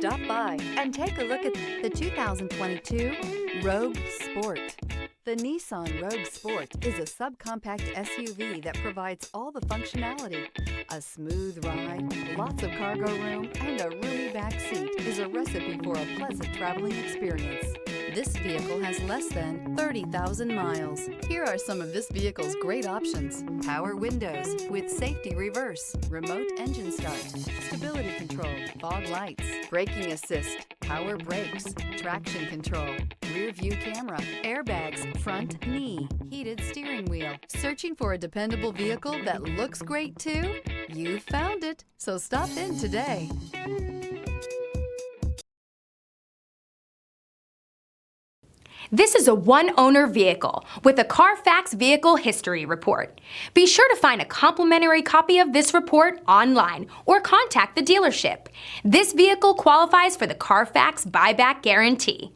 Stop by and take a look at the 2022 Rogue Sport. The Nissan Rogue Sport is a subcompact SUV that provides all the functionality. A smooth ride, lots of cargo room, and a roomy back seat is a recipe for a pleasant traveling experience. This vehicle has less than 30,000 miles. Here are some of this vehicle's great options: power windows with safety reverse, remote engine start, stability control, fog lights, braking assist, power brakes, traction control, rear view camera, airbags, front knee, heated steering wheel. Searching for a dependable vehicle that looks great too? You found it, so stop in today. This is a one-owner vehicle with a Carfax Vehicle History Report. Be sure to find a complimentary copy of this report online or contact the dealership. This vehicle qualifies for the Carfax Buyback Guarantee.